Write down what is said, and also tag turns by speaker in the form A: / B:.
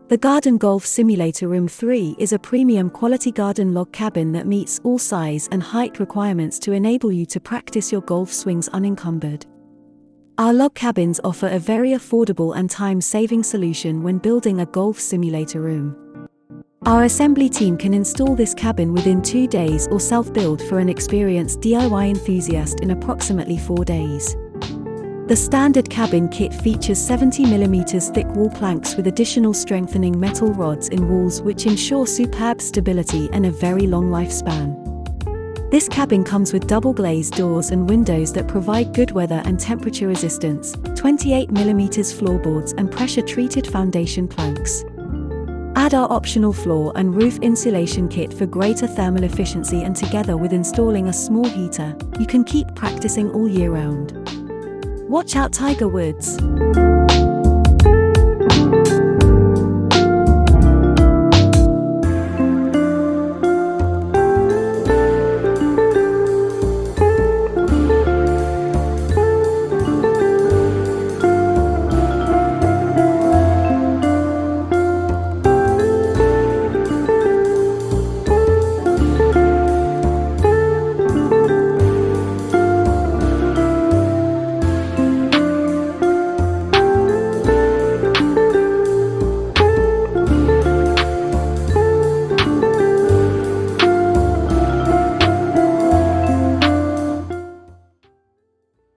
A: The Garden Golf Simulator Room 3 is a premium quality garden log cabin that meets all size and height requirements to enable you to practice your golf swings unencumbered. Our log cabins offer a very affordable and time-saving solution when building a golf simulator room. Our assembly team can install this cabin within 2 days or self-build for an experienced DIY enthusiast in approximately 4 days. The standard cabin kit features 70mm thick wall planks with additional strengthening metal rods in walls which ensure superb stability and a very long lifespan. This cabin comes with double glazed doors and windows that provide good weather and temperature resistance, 28mm floorboards and pressure-treated foundation planks. Add our optional floor and roof insulation kit for greater thermal efficiency, and together with installing a small heater, you can keep practicing all year round. Watch out, Tiger Woods!